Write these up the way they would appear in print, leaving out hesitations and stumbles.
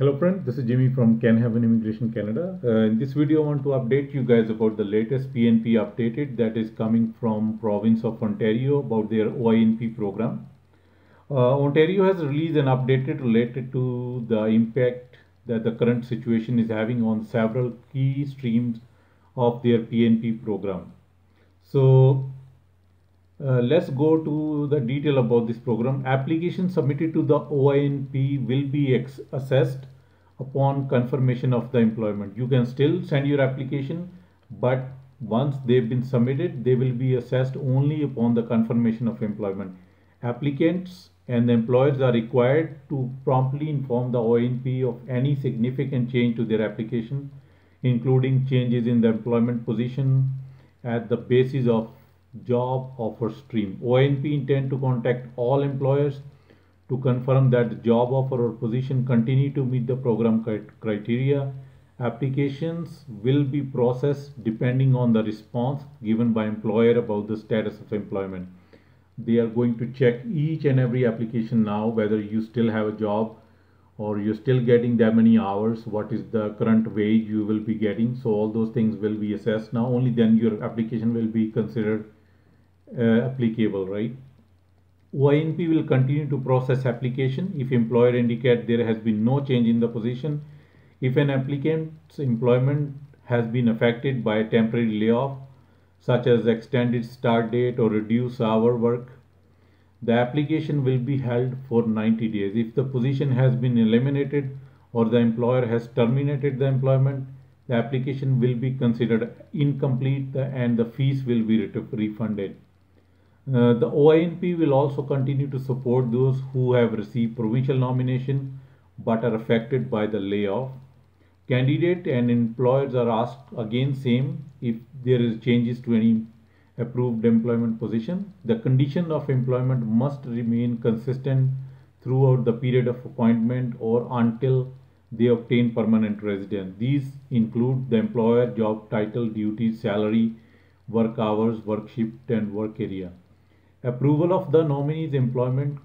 Hello friends, this is Jimmy from Can Haven Immigration Canada. In this video, I want to update you guys about the latest PNP updated that is coming from province of Ontario about their OINP program. Ontario has released an update related to the impact that the current situation is having on several key streams of their PNP program. So let's go to the detail about this program. Application submitted to the OINP will be assessed upon confirmation of the employment. You can still send your application, but once they've been submitted, they will be assessed only upon the confirmation of employment. Applicants and the employers are required to promptly inform the OINP of any significant change to their application, including changes in the employment position at the basis of job offer stream. OINP intend to contact all employers to confirm that the job offer or position continue to meet the program criteria. Applications will be processed depending on the response given by employer about the status of employment. They are going to check each and every application now whether you still have a job or you're still getting that many hours, what is the current wage you will be getting. So all those things will be assessed now. Only then your application will be considered applicable, right? OINP will continue to process application if employer indicate there has been no change in the position. If an applicant's employment has been affected by a temporary layoff, such as extended start date or reduced hour work, the application will be held for 90 days. If the position has been eliminated or the employer has terminated the employment, the application will be considered incomplete and the fees will be refunded. The OINP will also continue to support those who have received provincial nomination but are affected by the layoff. Candidate and employers are asked again same if there is changes to any approved employment position. The condition of employment must remain consistent throughout the period of appointment or until they obtain permanent residence. These include the employer, job title, duties, salary, work hours, work shift and work area. Approval of the nominee's employment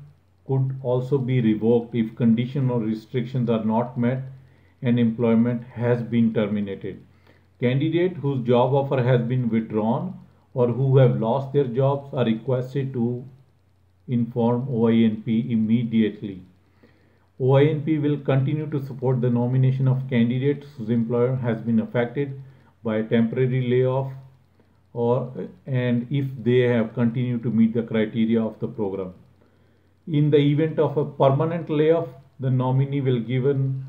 could also be revoked if conditions or restrictions are not met and employment has been terminated. Candidates whose job offer has been withdrawn or who have lost their jobs are requested to inform OINP immediately. OINP will continue to support the nomination of candidates whose employer has been affected by a temporary layoff and if they have continued to meet the criteria of the program. In the event of a permanent layoff, the nominee will given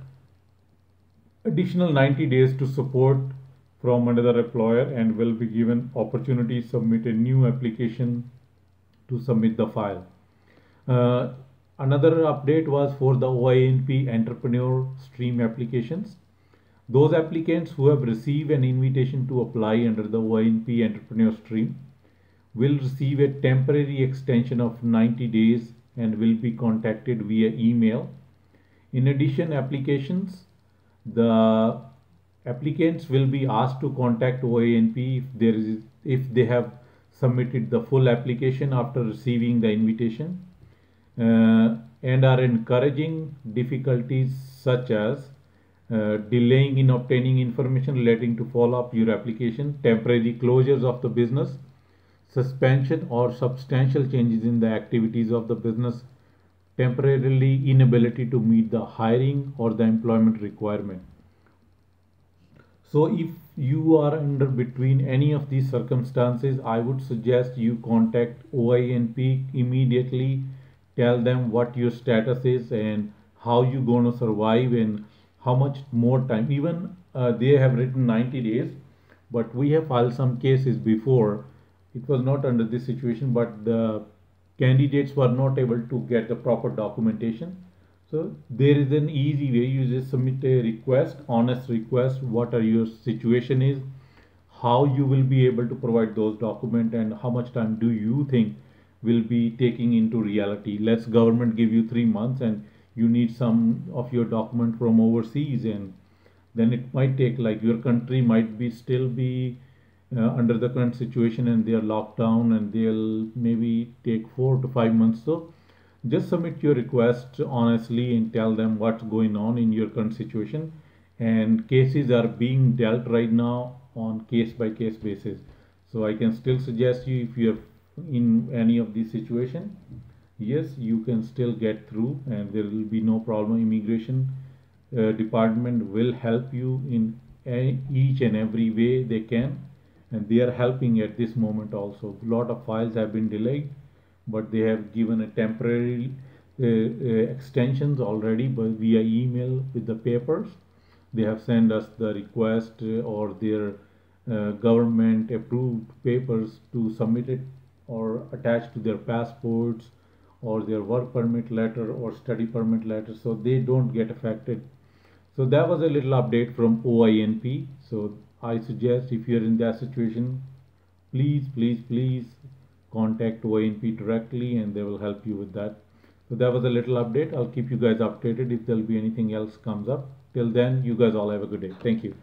additional 90 days to support from another employer and will be given opportunity to submit a new application to submit the file. Another update was for the OINP entrepreneur stream applications. Those applicants who have received an invitation to apply under the OINP entrepreneur stream will receive a temporary extension of 90 days and will be contacted via email. In addition, the applicants will be asked to contact OINP if they have submitted the full application after receiving the invitation and are encouraging difficulties such as delaying in obtaining information relating to follow up your application, temporary closures of the business, suspension or substantial changes in the activities of the business, temporarily inability to meet the hiring or the employment requirement. So if you are under between any of these circumstances, I would suggest you contact OINP immediately, tell them what your status is and how you gonna survive and how much more time. Even they have written 90 days, but we have filed some cases before. It was not under this situation, but the candidates were not able to get the proper documentation. So there is an easy way. You just submit a request, honest request, what are your situation is, how you will be able to provide those documents and how much time do you think will be taking into reality. Let's government give you 3 months and you need some of your document from overseas, and then it might take, like your country might be still be under the current situation and they are locked down and they'll maybe take 4 to 5 months. So Just submit your request honestly and tell them what's going on in your current situation. And cases are being dealt right now on case by case basis. So I can still suggest you, if you're in any of these situation, yes, you can still get through and there will be no problem. Immigration department will help you in each and every way they can, and they are helping at this moment also. A lot of files have been delayed, but they have given a temporary extensions already but via email with the papers. They have sent us the request or their government approved papers to submit it or attach to their passports or their work permit letter or study permit letter, so they don't get affected. So that was a little update from OINP. So I suggest, if you're in that situation, please contact OINP directly and they will help you with that. So that was a little update. I'll keep you guys updated if there'll be anything else comes up. Till then, you guys all have a good day. Thank you.